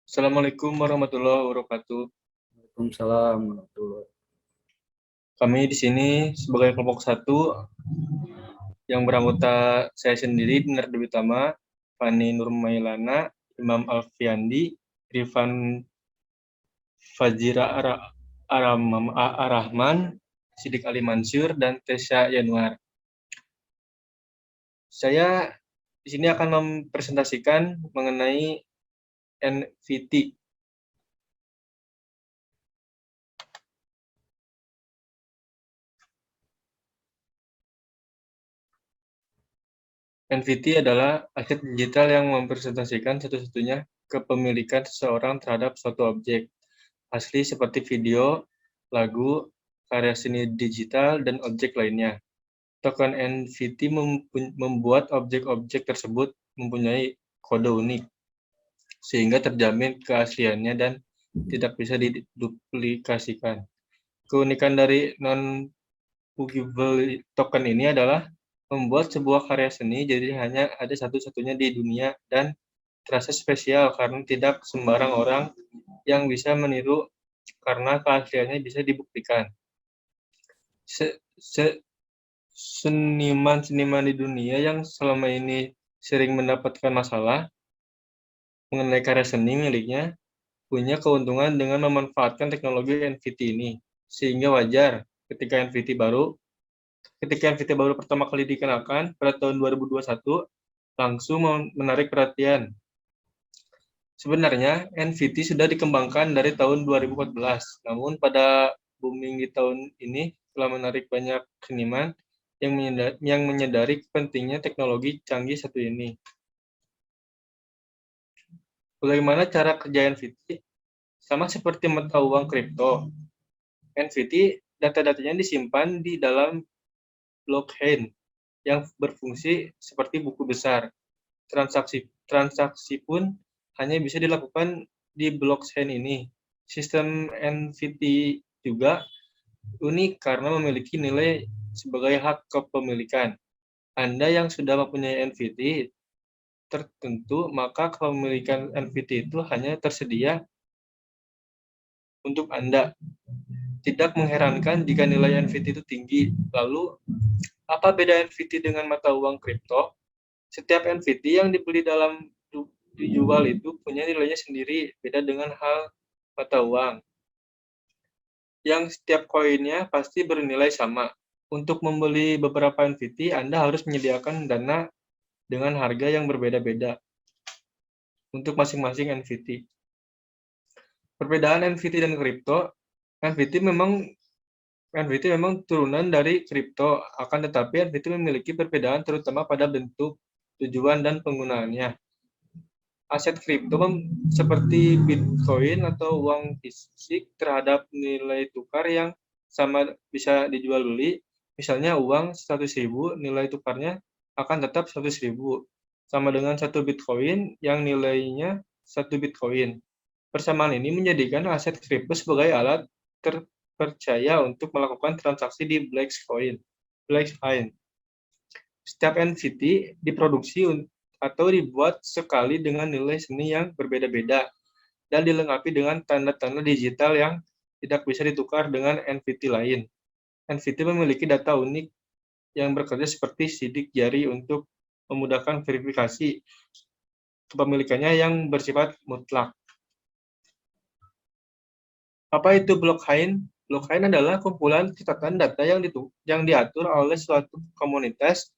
Assalamualaikum warahmatullahi wabarakatuh. Waalaikumsalam warahmatullahi. Kami di sini sebagai kelompok satu yang beranggota saya sendiri, Dinar Dewi Tama, Fani Nurmailana, Imam Alfiandi, Rifan Fajira Arahman, Sidik Ali Mansur, dan Tesya Yanuar. Saya di sini akan mempresentasikan mengenai NVT. NVT adalah aset digital yang mempresentasikan satu-satunya kepemilikan seseorang terhadap suatu objek asli seperti video, lagu, karya seni digital, dan objek lainnya. Token NVT membuat objek-objek tersebut mempunyai kode unik, sehingga terjamin keasliannya dan tidak bisa diduplikasikan. Keunikan dari non-fungible token ini adalah membuat sebuah karya seni jadi hanya ada satu-satunya di dunia dan terasa spesial karena tidak sembarang orang yang bisa meniru karena keasliannya bisa dibuktikan. Seniman-seniman di dunia yang selama ini sering mendapatkan masalah mengenai karya seni miliknya punya keuntungan dengan memanfaatkan teknologi NFT ini. Sehingga wajar ketika NFT baru pertama kali dikenalkan pada tahun 2021 langsung menarik perhatian. Sebenarnya NFT sudah dikembangkan dari tahun 2014, namun pada booming di tahun ini telah menarik banyak seniman yang menyadari pentingnya teknologi canggih satu ini. Bagaimana cara kerja NFT? Sama seperti mata uang kripto, NFT data-datanya disimpan di dalam blockchain yang berfungsi seperti buku besar. Transaksi pun hanya bisa dilakukan di blockchain ini. Sistem NFT juga unik karena memiliki nilai sebagai hak kepemilikan. Anda yang sudah mempunyai NFT tertentu, maka kepemilikan NFT itu hanya tersedia untuk Anda. Tidak mengherankan jika nilai NFT itu tinggi. Lalu, apa beda NFT dengan mata uang kripto? Setiap NFT yang dibeli dalam dijual itu punya nilainya sendiri, beda dengan hal mata uang. Yang setiap koinnya pasti bernilai sama. Untuk membeli beberapa NFT, Anda harus menyediakan dana dengan harga yang berbeda-beda untuk masing-masing NFT. Perbedaan NFT dan kripto, NFT memang turunan dari kripto, akan tetapi NFT memiliki perbedaan terutama pada bentuk, tujuan, dan penggunaannya. Aset kripto seperti Bitcoin atau uang fisik terhadap nilai tukar yang sama bisa dijual beli. Misalnya uang 100.000, nilai tukarnya akan tetap 100.000. Sama dengan 1 Bitcoin yang nilainya 1 Bitcoin. Persamaan ini menjadikan aset kripto sebagai alat terpercaya untuk melakukan transaksi di blockchain. Setiap NFT diproduksi atau dibuat sekali dengan nilai seni yang berbeda-beda dan dilengkapi dengan tanda-tanda digital yang tidak bisa ditukar dengan NFT lain. NFT memiliki data unik yang bekerja seperti sidik jari untuk memudahkan verifikasi kepemilikannya yang bersifat mutlak. Apa itu blockchain? Blockchain adalah kumpulan catatan data yang diatur oleh suatu komunitas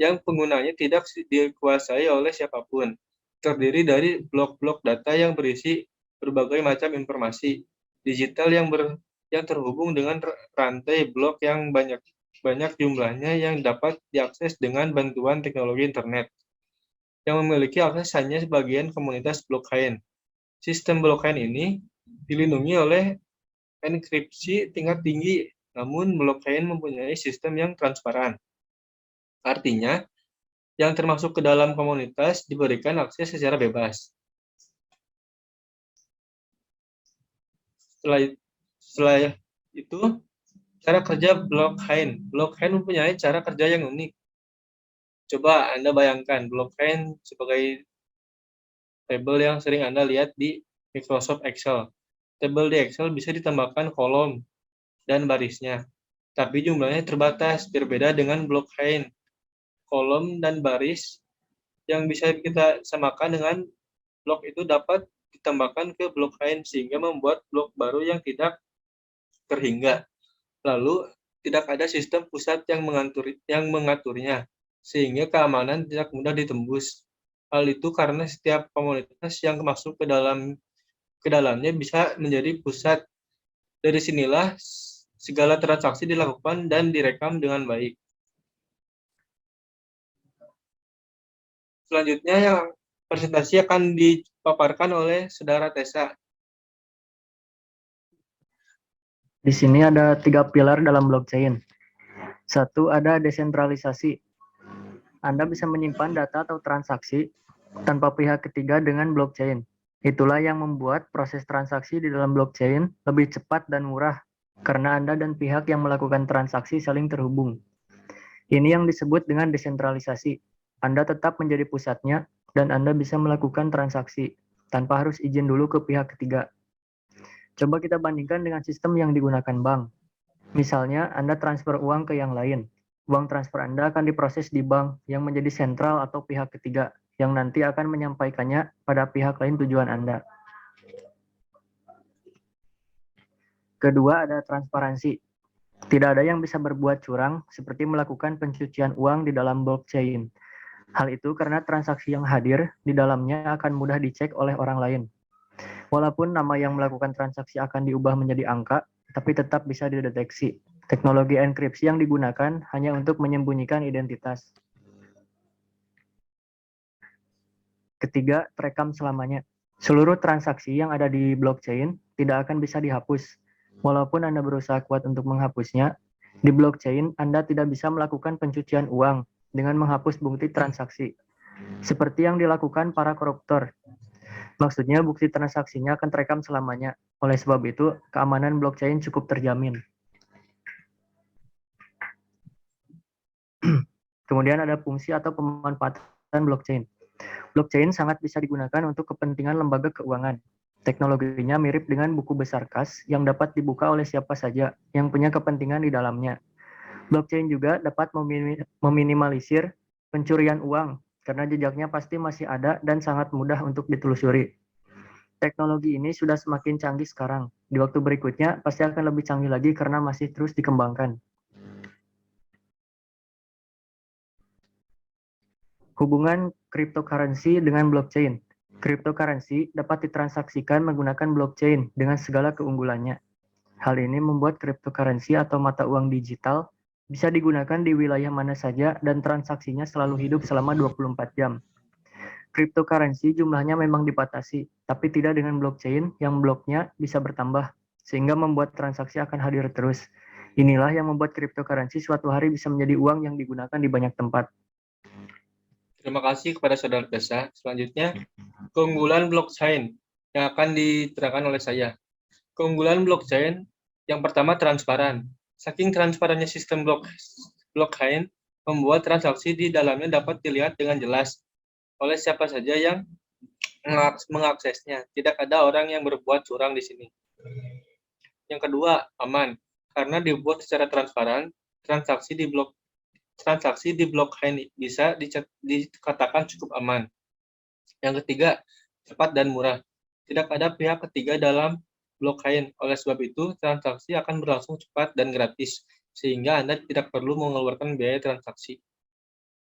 yang penggunanya tidak dikuasai oleh siapapun. Terdiri dari blok-blok data yang berisi berbagai macam informasi digital yang terhubung dengan rantai blok yang banyak jumlahnya yang dapat diakses dengan bantuan teknologi internet. Yang memiliki akses hanya sebagian komunitas blockchain. Sistem blockchain ini dilindungi oleh enkripsi tingkat tinggi, namun blockchain mempunyai sistem yang transparan. Artinya, yang termasuk ke dalam komunitas diberikan akses secara bebas. Setelah itu, cara kerja blockchain. Blockchain mempunyai cara kerja yang unik. Coba Anda bayangkan blockchain sebagai label yang sering Anda lihat di Microsoft Excel. Tabel di Excel bisa ditambahkan kolom dan barisnya, tapi jumlahnya terbatas, berbeda dengan blockchain. Kolom dan baris yang bisa kita samakan dengan blok itu dapat ditambahkan ke blockchain sehingga membuat blok baru yang tidak terhingga. Lalu, tidak ada sistem pusat yang mengaturnya, sehingga keamanan tidak mudah ditembus. Hal itu karena setiap komunitas yang masuk ke dalamnya bisa menjadi pusat. Dari sinilah segala transaksi dilakukan dan direkam dengan baik. Selanjutnya yang presentasi akan dipaparkan oleh Saudara Tessa. Di sini ada 3 pilar dalam blockchain. 1, ada desentralisasi. Anda bisa menyimpan data atau transaksi tanpa pihak ketiga dengan blockchain. Itulah yang membuat proses transaksi di dalam blockchain lebih cepat dan murah, karena Anda dan pihak yang melakukan transaksi saling terhubung. Ini yang disebut dengan desentralisasi. Anda tetap menjadi pusatnya, dan Anda bisa melakukan transaksi tanpa harus izin dulu ke pihak ketiga. Coba kita bandingkan dengan sistem yang digunakan bank. Misalnya, Anda transfer uang ke yang lain. Uang transfer Anda akan diproses di bank yang menjadi sentral atau pihak ketiga, yang nanti akan menyampaikannya pada pihak lain tujuan Anda. Kedua, ada transparansi. Tidak ada yang bisa berbuat curang, seperti melakukan pencucian uang di dalam blockchain. Hal itu karena transaksi yang hadir di dalamnya akan mudah dicek oleh orang lain. Walaupun nama yang melakukan transaksi akan diubah menjadi angka, tapi tetap bisa dideteksi. Teknologi enkripsi yang digunakan hanya untuk menyembunyikan identitas. Ketiga, terekam selamanya. Seluruh transaksi yang ada di blockchain tidak akan bisa dihapus. Walaupun Anda berusaha kuat untuk menghapusnya, di blockchain Anda tidak bisa melakukan pencucian uang dengan menghapus bukti transaksi, seperti yang dilakukan para koruptor. Maksudnya bukti transaksinya akan terekam selamanya. Oleh sebab itu, keamanan blockchain cukup terjamin. Kemudian ada fungsi atau pemanfaatan blockchain. Blockchain sangat bisa digunakan untuk kepentingan lembaga keuangan. Teknologinya mirip dengan buku besar kas yang dapat dibuka oleh siapa saja yang punya kepentingan di dalamnya. Blockchain juga dapat meminimalisir pencurian uang karena jejaknya pasti masih ada dan sangat mudah untuk ditelusuri. Teknologi ini sudah semakin canggih sekarang. Di waktu berikutnya pasti akan lebih canggih lagi karena masih terus dikembangkan. Hubungan cryptocurrency dengan blockchain. Cryptocurrency dapat ditransaksikan menggunakan blockchain dengan segala keunggulannya. Hal ini membuat cryptocurrency atau mata uang digital bisa digunakan di wilayah mana saja dan transaksinya selalu hidup selama 24 jam. Cryptocurrency jumlahnya memang dibatasi, tapi tidak dengan blockchain yang bloknya bisa bertambah, sehingga membuat transaksi akan hadir terus. Inilah yang membuat cryptocurrency suatu hari bisa menjadi uang yang digunakan di banyak tempat. Terima kasih kepada Saudara Tessa. Selanjutnya, keunggulan blockchain yang akan diterangkan oleh saya. Keunggulan blockchain yang pertama transparan. Saking transparannya sistem blockchain, membuat transaksi di dalamnya dapat dilihat dengan jelas oleh siapa saja yang mengaksesnya. Tidak ada orang yang berbuat curang di sini. Yang kedua, aman. Karena dibuat secara transparan, transaksi di blockchain bisa dikatakan cukup aman. Yang ketiga, cepat dan murah. Tidak ada pihak ketiga dalam blockchain. Oleh sebab itu, transaksi akan berlangsung cepat dan gratis, sehingga Anda tidak perlu mengeluarkan biaya transaksi.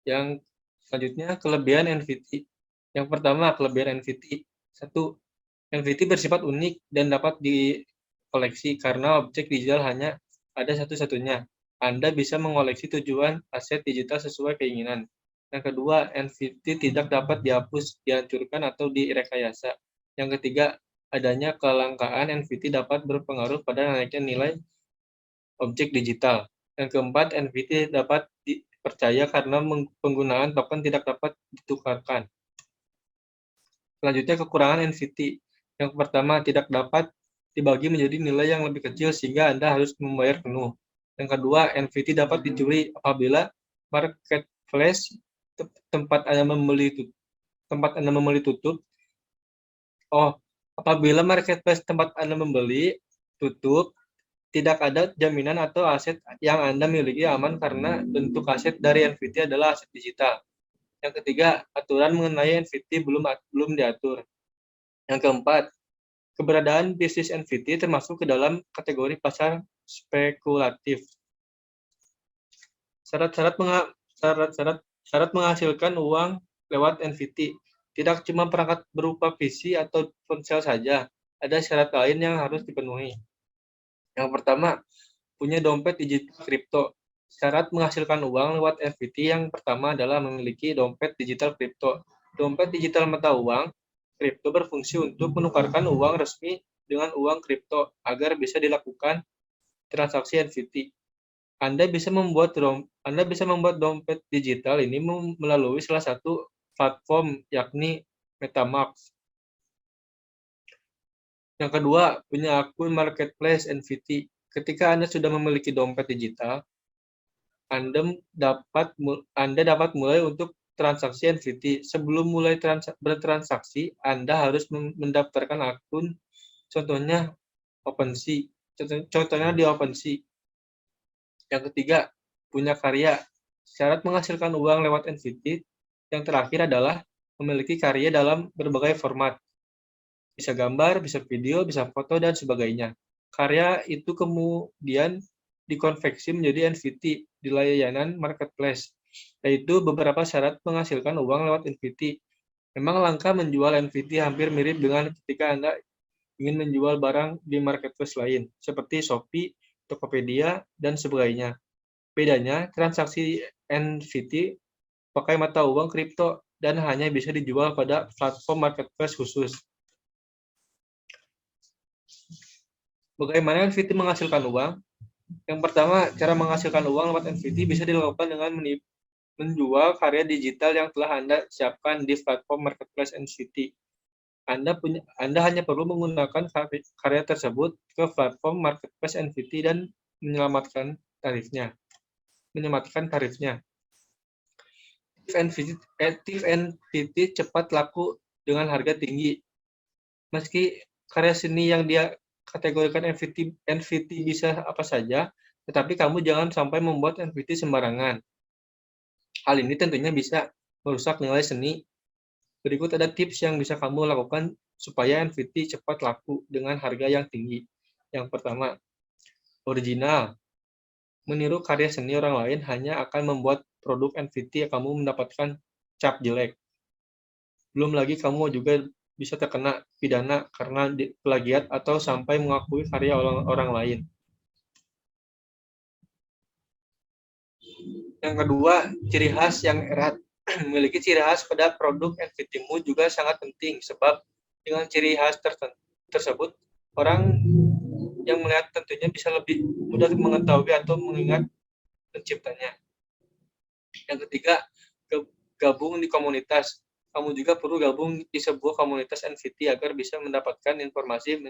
Yang selanjutnya, kelebihan NVT. Yang pertama, kelebihan NVT. 1. NVT bersifat unik dan dapat dikoleksi karena objek digital hanya ada satu-satunya. Anda bisa mengoleksi tujuan aset digital sesuai keinginan. Yang kedua, NVT tidak dapat dihapus, dihancurkan, atau direkayasa. Yang ketiga, adanya kelangkaan NVT dapat berpengaruh pada naiknya nilai objek digital. Yang keempat, NVT dapat dipercaya karena penggunaan token tidak dapat ditukarkan. Selanjutnya, kekurangan NVT. Yang pertama, tidak dapat dibagi menjadi nilai yang lebih kecil sehingga Anda harus membayar penuh. Yang kedua, NVT dapat dicuri apabila marketplace tempat Anda membeli tutup. Apabila marketplace tempat Anda membeli tutup, tidak ada jaminan atau aset yang Anda miliki aman karena bentuk aset dari NFT adalah aset digital. Yang ketiga, aturan mengenai NFT belum diatur. Yang keempat, keberadaan bisnis NFT termasuk ke dalam kategori pasar spekulatif. Syarat menghasilkan uang lewat NFT tidak cuma perangkat berupa PC atau ponsel saja, ada syarat lain yang harus dipenuhi. Yang pertama, punya dompet digital kripto. Syarat menghasilkan uang lewat NFT yang pertama adalah memiliki dompet digital kripto. Dompet digital mata uang kripto berfungsi untuk menukarkan uang resmi dengan uang kripto agar bisa dilakukan transaksi NFT. Anda bisa membuat dompet digital ini melalui salah satu platform yakni MetaMask. Yang kedua, punya akun marketplace NFT. Ketika Anda sudah memiliki dompet digital, Anda dapat mulai untuk transaksi NFT. Sebelum mulai bertransaksi, Anda harus mendaftarkan akun, contohnya OpenSea. Contohnya di OpenSea. Yang ketiga, punya karya. Syarat menghasilkan uang lewat NFT yang terakhir adalah memiliki karya dalam berbagai format. Bisa gambar, bisa video, bisa foto, dan sebagainya. Karya itu kemudian dikonveksi menjadi NFT di layanan marketplace, yaitu beberapa syarat menghasilkan uang lewat NFT. Memang langkah menjual NFT hampir mirip dengan ketika Anda ingin menjual barang di marketplace lain, seperti Shopee, Tokopedia, dan sebagainya. Bedanya, transaksi NFT pakai mata uang kripto dan hanya bisa dijual pada platform marketplace khusus. Bagaimana NFT menghasilkan uang? Yang pertama, cara menghasilkan uang lewat NFT bisa dilakukan dengan menjual karya digital yang telah Anda siapkan di platform marketplace NFT. Anda hanya perlu menggunakan karya tersebut ke platform marketplace NFT dan menyematkan tarifnya. NFT cepat laku dengan harga tinggi. Meski karya seni yang dia kategorikan NFT bisa apa saja, tetapi kamu jangan sampai membuat NFT sembarangan. Hal ini tentunya bisa merusak nilai seni. Berikut ada tips yang bisa kamu lakukan supaya NFT cepat laku dengan harga yang tinggi. Yang pertama, original. Meniru karya seni orang lain hanya akan membuat produk NFT yang kamu mendapatkan cap jelek. Belum lagi kamu juga bisa terkena pidana karena plagiat atau sampai mengakui karya orang lain. Yang kedua, ciri khas yang erat. Memiliki ciri khas pada produk NFT-mu juga sangat penting, sebab dengan ciri khas tersebut, orang yang melihat tentunya bisa lebih mudah mengetahui atau mengingat penciptanya. Yang ketiga, gabung di komunitas. Kamu juga perlu gabung di sebuah komunitas NFT agar bisa mendapatkan informasi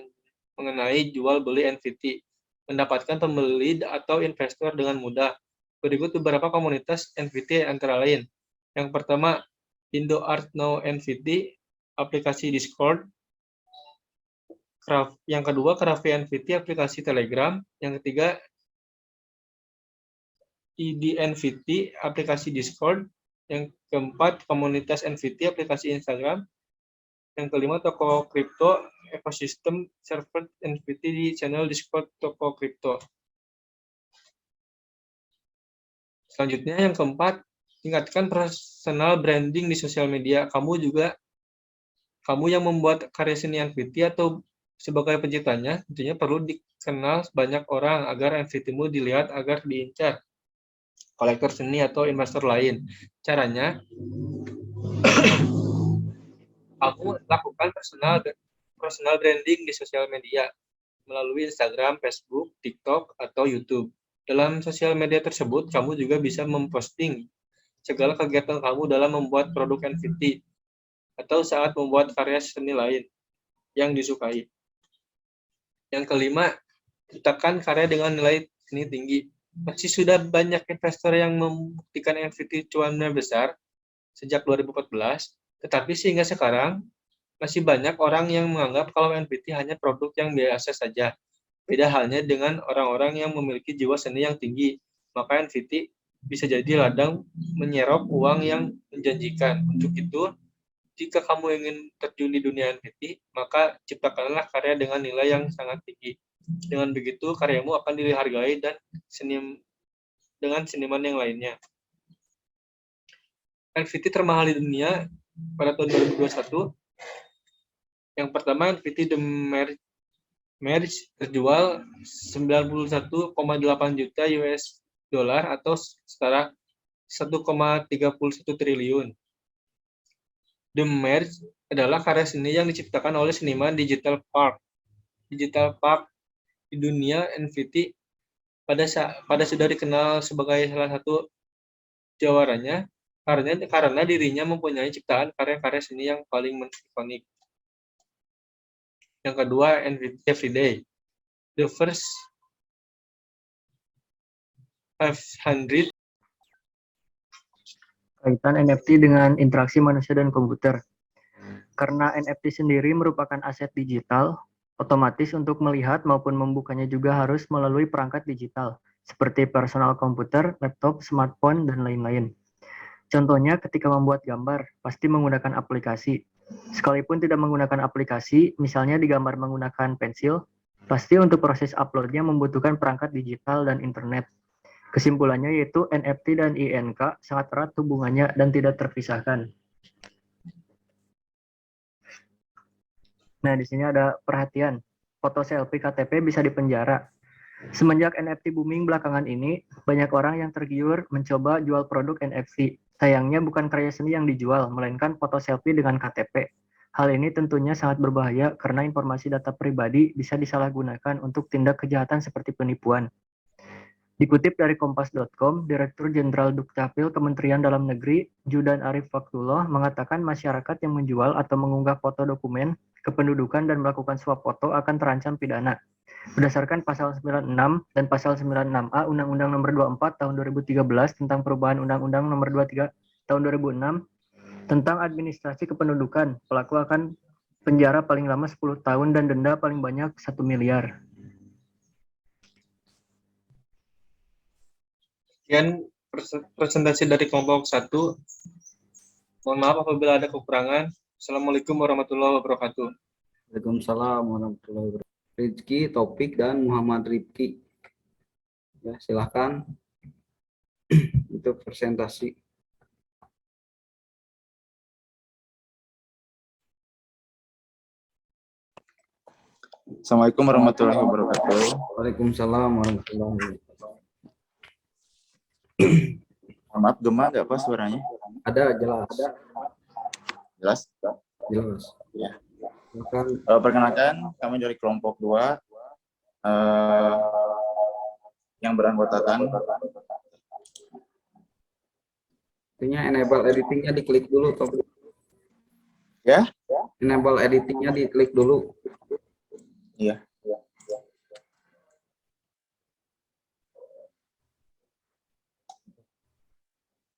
mengenai jual beli NFT, mendapatkan pembeli atau investor dengan mudah. Berikut beberapa komunitas NFT antara lain. Yang pertama, Indo Art Now NFT, aplikasi Discord. Yang kedua, Krafi NFT, aplikasi Telegram. Yang ketiga, IDNVT, aplikasi Discord. Yang keempat, komunitas NFT, aplikasi Instagram. Yang kelima, toko kripto, ekosistem server NFT di channel Discord toko kripto. Selanjutnya, yang keempat, tingkatkan personal branding di sosial media. Kamu yang membuat karya seni NFT atau sebagai penciptanya, tentunya perlu dikenal banyak orang agar NFT-mu dilihat agar diincar kolektor seni atau investor lain. Caranya, kamu lakukan personal branding di sosial media melalui Instagram, Facebook, TikTok, atau YouTube. Dalam sosial media tersebut, kamu juga bisa memposting segala kegiatan kamu dalam membuat produk NFT atau saat membuat karya seni lain yang disukai. Yang kelima, ciptakan karya dengan nilai seni tinggi. Masih sudah banyak investor yang membuktikan NFT cuannya besar sejak 2014, tetapi sehingga sekarang Masih banyak orang yang menganggap kalau NFT hanya produk yang biasa saja. Beda halnya dengan orang-orang yang memiliki jiwa seni yang tinggi. Maka NFT bisa jadi ladang menyerap uang yang menjanjikan. Untuk itu, jika kamu ingin terjun di dunia NFT, maka ciptakanlah karya dengan nilai yang sangat tinggi. Dengan begitu, karyamu akan dihargai dan dengan seniman yang lainnya. NFT termahal di dunia pada tahun 2021. Yang pertama, NFT The Merge terjual 91,8 juta US dollar atau setara 1,31 triliun. The Merge adalah karya seni yang diciptakan oleh seniman Digital Park. Digital Park di dunia NFT pada sudah dikenal sebagai salah satu jawaranya karena dirinya mempunyai ciptaan karya-karya seni yang paling ikonik. Yang kedua, NFT Everyday. The first 500 Kaitan NFT dengan interaksi manusia dan komputer. Karena NFT sendiri merupakan aset digital, otomatis untuk melihat maupun membukanya juga harus melalui perangkat digital, seperti personal komputer, laptop, smartphone, dan lain-lain. Contohnya ketika membuat gambar, pasti menggunakan aplikasi. Sekalipun tidak menggunakan aplikasi, misalnya digambar menggunakan pensil, pasti untuk proses uploadnya membutuhkan perangkat digital dan internet. Kesimpulannya yaitu NFT dan INK sangat erat hubungannya dan tidak terpisahkan. Nah, di sini ada perhatian. Foto selfie KTP bisa dipenjara. Semenjak NFT booming belakangan ini, banyak orang yang tergiur mencoba jual produk NFT. Sayangnya bukan karya seni yang dijual, melainkan foto selfie dengan KTP. Hal ini tentunya sangat berbahaya karena informasi data pribadi bisa disalahgunakan untuk tindak kejahatan seperti penipuan. Dikutip dari Kompas.com, Direktur Jenderal Dukcapil Kementerian Dalam Negeri, Judan Arif Faktullah, mengatakan masyarakat yang menjual atau mengunggah foto dokumen kependudukan dan melakukan swap foto akan terancam pidana. Berdasarkan Pasal 96 dan Pasal 96A Undang-Undang Nomor 24 Tahun 2013 tentang perubahan Undang-Undang Nomor 23 Tahun 2006 tentang administrasi kependudukan, pelaku akan penjara paling lama 10 tahun dan denda paling banyak 1 miliar. Sekian presentasi dari kelompok 1. Mohon maaf apabila ada kekurangan. Assalamualaikum warahmatullahi wabarakatuh. Waalaikumsalam warahmatullahi wabarakatuh. Rizky, Topik, dan Muhammad Rifki. Ya, silakan untuk presentasi. Assalamualaikum warahmatullahi wabarakatuh. Waalaikumsalam warahmatullahi wabarakatuh. Maaf, gema nggak Pak suaranya? Ada, jelas. Jelas? Jelas. Ya. Silakan. Perkenalkan, kami dari kelompok 2 yang beranggotakan. Artinya enable editingnya diklik dulu, Topik. Ya? Enable editingnya diklik dulu. Iya.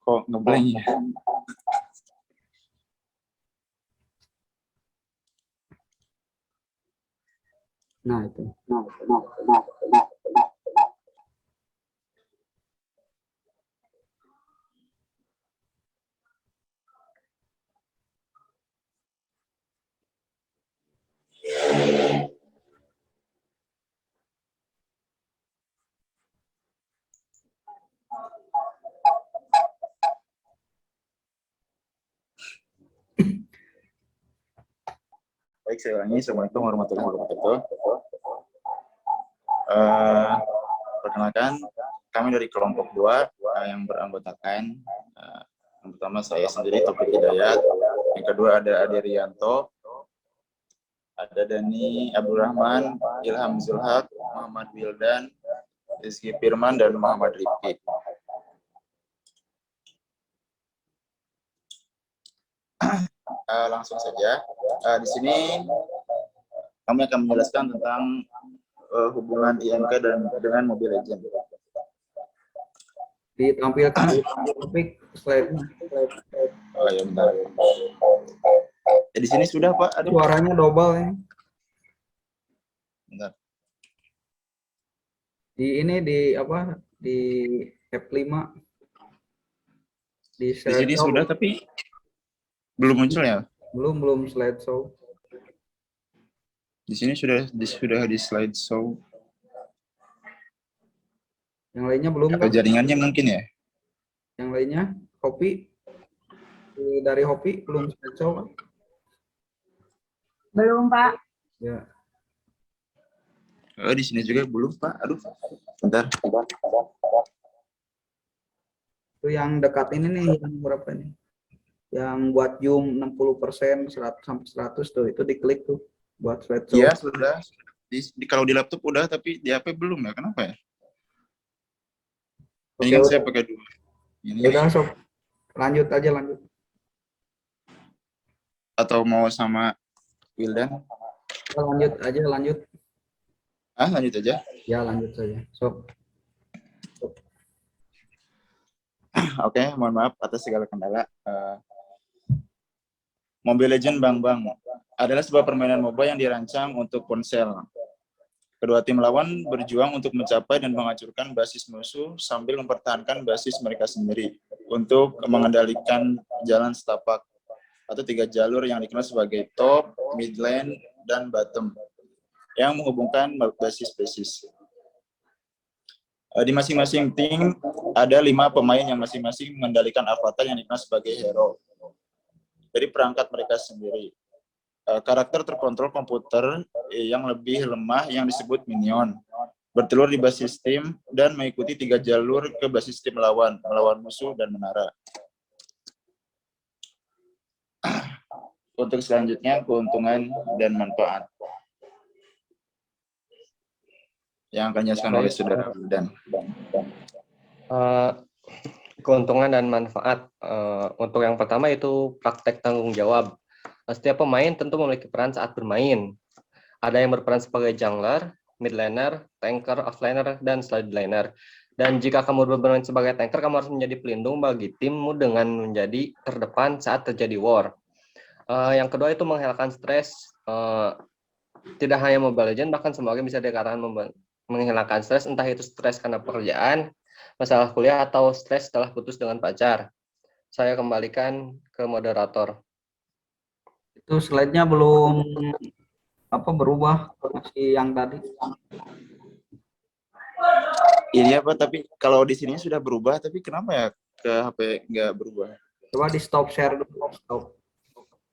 Kok ngeblank ya? Nah, itu. Baik, saya ulangi. Assalamualaikum warahmatullahi wabarakatuh. Perkenalkan, kami dari kelompok 2 yang beranggotakan. Yang pertama saya sendiri, Topik Hidayat. Yang kedua ada Ade Rianto, ada Dani Abdurrahman, Ilham Zulhak, Muhammad Wildan, Rizky Firman, dan Muhammad Rifki. Langsung saja. Di sini kami akan menjelaskan tentang hubungan IMK dengan Mobile Legends. Ditampilkan Topik slide-nya. Oh ya, bentar. Di sini sudah, Pak. Aduh. Suaranya double ini. Bentar. Di ini di apa? Di F5 di Di sini slideshow. sudah, tapi belum muncul ya. Belum slideshow. Di sini sudah di slideshow. Yang lainnya belum Atau kan? jaringannya mungkin ya. Yang lainnya Hopi dari Hopi belum slideshow kan? Belum, Pak. Ya. Oh, di sini juga belum, Pak. Aduh. Bentar. Itu yang dekat ini nih, yang berapa nih? Yang buat zoom 60%, 100 sampai 100 tuh, itu diklik tuh buat slideshow. Iya, sudah. Kalau di laptop udah, tapi di HP belum ya. Kenapa ya? Ini kan Oke, saya pakai dua. Ini udah sob. Lanjut aja lanjut. atau mau sama Wildan? Lanjut aja lanjut. Lanjut aja. Ya lanjut saja. Sob. Oke, mohon maaf atas segala kendala. Mobile Legends Bang Bang adalah sebuah permainan MOBA yang dirancang untuk ponsel. Kedua tim lawan berjuang untuk mencapai dan menghancurkan basis musuh sambil mempertahankan basis mereka sendiri untuk mengendalikan jalan setapak atau 3 jalur yang dikenal sebagai top, mid lane, dan bottom yang menghubungkan basis-basis. Di masing-masing tim ada 5 pemain yang masing-masing mengendalikan avatar yang dikenal sebagai hero dari perangkat mereka sendiri. Karakter terkontrol komputer yang lebih lemah yang disebut minion bertelur di basis tim dan mengikuti 3 jalur ke basis tim lawan, melawan musuh dan menara. Untuk selanjutnya keuntungan dan manfaat yang akan dijelaskan oleh saudara Wildan. Keuntungan dan manfaat. Untuk yang pertama itu praktek tanggung jawab. Setiap pemain tentu memiliki peran saat bermain. Ada yang berperan sebagai jungler, mid laner, tanker, offlaner, dan slide laner. Dan jika kamu bermain sebagai tanker, kamu harus menjadi pelindung bagi timmu dengan menjadi terdepan saat terjadi war. Yang kedua itu menghilangkan stres. Tidak hanya Mobile Legends, bahkan semua game bisa dikatakan menghilangkan stres, entah itu stres karena pekerjaan, masalah kuliah, atau stres setelah putus dengan pacar. Saya kembalikan ke moderator. Itu slide-nya belum berubah, masih yang tadi. Ini apa? Tapi kalau di sini sudah berubah, tapi kenapa ya ke HP nggak berubah? Coba di stop share dulu. Stop.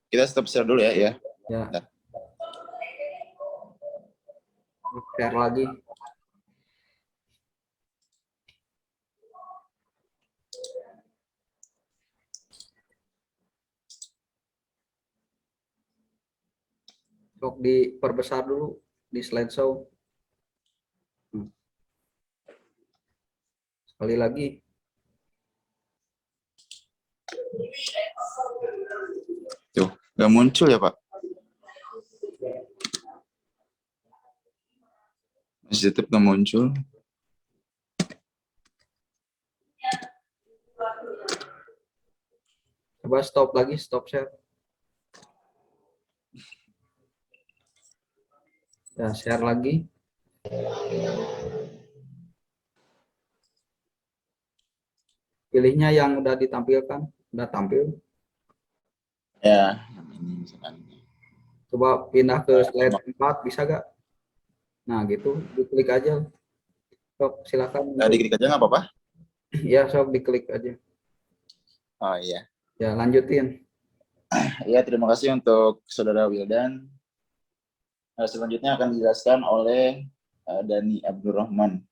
Kita stop share dulu ya. Ya. Bentar. Share lagi. Sok diperbesar dulu di slideshow. Sekali lagi. Tuh, nggak muncul ya, Pak? Masih tetap nggak muncul. Coba stop lagi, stop share. Ya, share lagi. Pilihnya yang udah ditampilkan, udah tampil. Ya, ini misalkan. Coba pindah ke slide 4, bisa gak? Nah, gitu, diklik aja. Sok, silakan. Diklik aja nggak apa-apa? Ya, sok diklik aja. Oh iya. Ya, lanjutin. Ya, terima kasih untuk saudara Wildan. Selanjutnya akan dijelaskan oleh Dani Abdurrahman.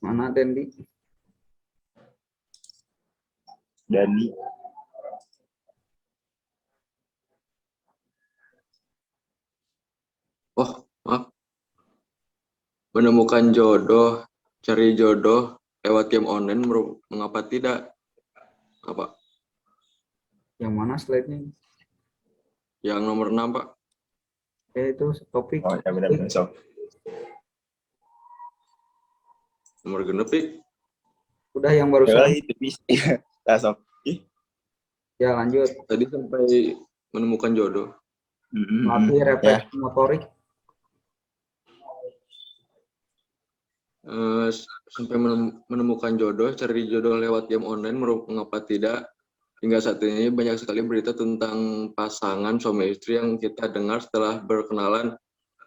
Mana Dendi? Dani. Oh, maaf. Menemukan jodoh, cari jodoh lewat game online, mengapa tidak? Apa? Yang mana slide-nya? Yang nomor 6, Pak. Oke, itu topik. Oh ya, benar-benar. So. Nomor genep, Pik. Udah yang barusan. itu bisa. Nah, sok. Ih. Ya lanjut. Tadi sampai menemukan jodoh. Melatih Ya. refleks motorik. Sampai menemukan jodoh, cari jodoh lewat game online, mengapa tidak? Hingga saat ini banyak sekali berita tentang pasangan suami istri yang kita dengar setelah berkenalan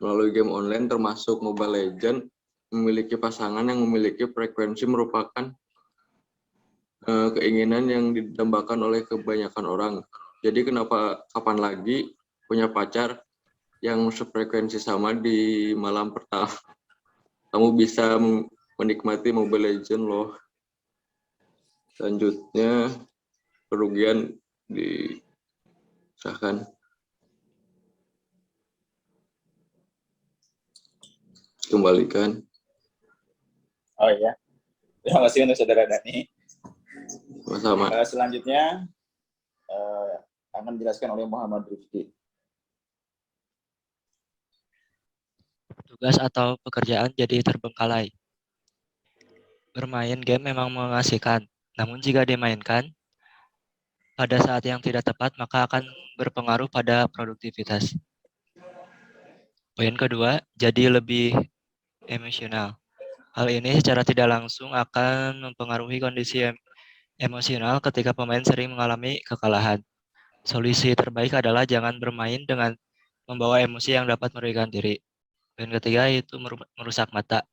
melalui game online, termasuk Mobile Legends, memiliki pasangan yang memiliki frekuensi merupakan keinginan yang didambakan oleh kebanyakan orang. Jadi kapan lagi punya pacar yang sefrekuensi sama di malam pertama? Kamu bisa menikmati Mobile Legends loh. Selanjutnya, kerugian disahkan. Kembalikan. Oh iya. Terima kasih untuk saudara Dani. Sama-sama. Selanjutnya akan dijelaskan oleh Muhammad Rifki. Tugas atau pekerjaan jadi terbengkalai. Bermain game memang mengasihkan, namun jika dimainkan pada saat yang tidak tepat, maka akan berpengaruh pada produktivitas. Poin kedua, jadi lebih emosional. Hal ini secara tidak langsung akan mempengaruhi kondisi emosional ketika pemain sering mengalami kekalahan. Solusi terbaik adalah jangan bermain dengan membawa emosi yang dapat merugikan diri. Poin ketiga yaitu merusak mata.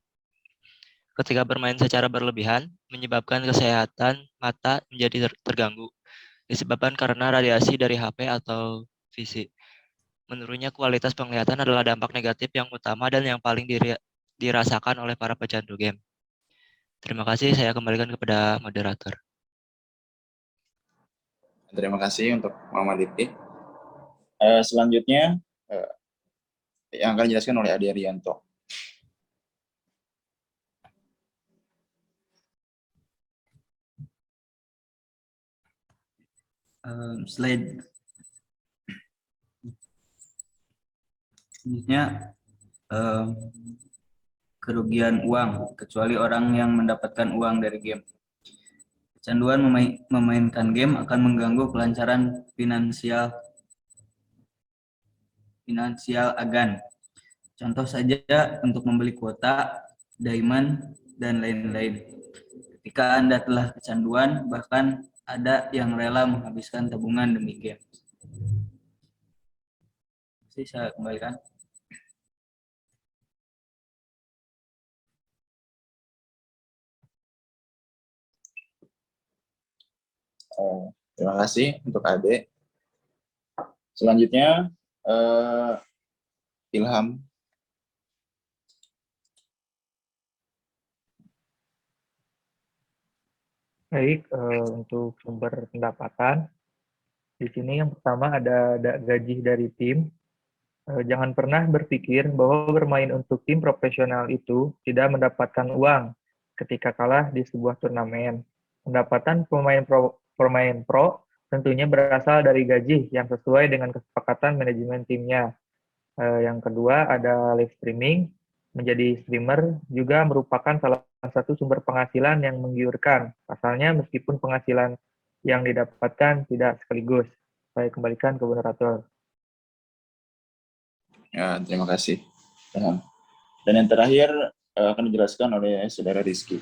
Ketika bermain secara berlebihan, menyebabkan kesehatan mata menjadi terganggu, disebabkan karena radiasi dari HP atau PC. Menurutnya kualitas penglihatan adalah dampak negatif yang utama dan yang paling dirasakan oleh para pecandu game. Terima kasih, saya kembalikan kepada moderator. Terima kasih untuk Muhammad Rifki. Selanjutnya yang akan dijelaskan oleh Adi Arianto. Slide selanjutnya, kerugian uang, kecuali orang yang mendapatkan uang dari game. Kecanduan memainkan game akan mengganggu kelancaran finansial agan. Contoh saja untuk membeli kuota, diamond, dan lain-lain. Ketika Anda telah kecanduan, bahkan ada yang rela menghabiskan tabungan demi game. Saya kembalikan. Terima kasih untuk Ade. Selanjutnya Ilham. Baik, untuk sumber pendapatan, di sini yang pertama ada gaji dari tim. Jangan pernah berpikir bahwa bermain untuk tim profesional itu tidak mendapatkan uang ketika kalah di sebuah turnamen. Pendapatan pemain pro tentunya berasal dari gaji yang sesuai dengan kesepakatan manajemen timnya. Yang kedua ada live streaming. Menjadi streamer juga merupakan salah satu sumber penghasilan yang menggiurkan. Pasalnya meskipun penghasilan yang didapatkan tidak sekaligus. Saya kembalikan ke moderator. Ya, terima kasih. Dan yang terakhir akan dijelaskan oleh saudara Rizky.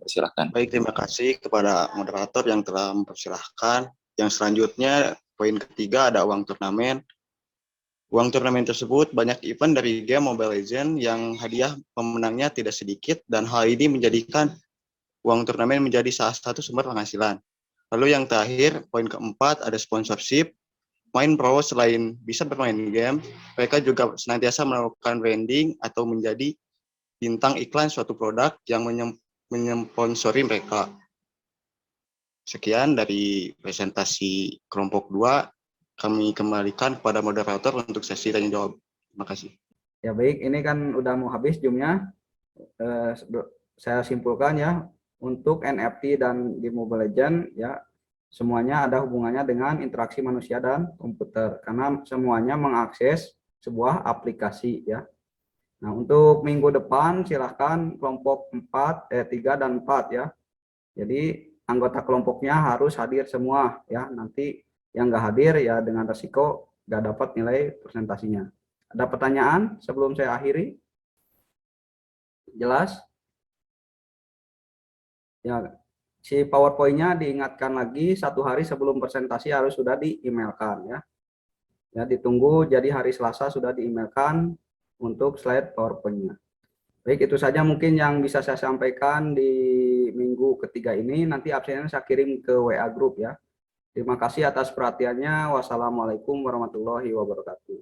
Silakan. Baik, terima kasih kepada moderator yang telah mempersilahkan. Yang selanjutnya, poin ketiga ada uang turnamen. Uang turnamen tersebut banyak event dari game Mobile Legends yang hadiah pemenangnya tidak sedikit dan hal ini menjadikan uang turnamen menjadi salah satu sumber penghasilan. Lalu yang terakhir, poin keempat ada sponsorship. Main pro selain bisa bermain game, mereka juga senantiasa melakukan branding atau menjadi bintang iklan suatu produk yang menyponsori mereka. Sekian dari presentasi kelompok 2. Kami kembalikan kepada moderator untuk sesi tanya jawab. Terima kasih. Ya baik, ini kan udah mau habis Zoom-nya. Saya simpulkan ya, untuk NFT dan di Mobile Legends ya semuanya ada hubungannya dengan interaksi manusia dan komputer karena semuanya mengakses sebuah aplikasi ya. Nah, untuk minggu depan silahkan kelompok 3 dan 4 ya. Jadi anggota kelompoknya harus hadir semua ya. Nanti yang nggak hadir ya dengan resiko nggak dapat nilai presentasinya. Ada pertanyaan sebelum saya akhiri? Jelas? Ya, si PowerPoint-nya diingatkan lagi 1 hari sebelum presentasi harus sudah di-emailkan ya. Ya, ditunggu jadi hari Selasa sudah di-emailkan untuk slide PowerPoint-nya. Baik, itu saja mungkin yang bisa saya sampaikan di minggu ketiga ini. Nanti absennya saya kirim ke WA Group ya. Terima kasih atas perhatiannya. Wassalamualaikum warahmatullahi wabarakatuh.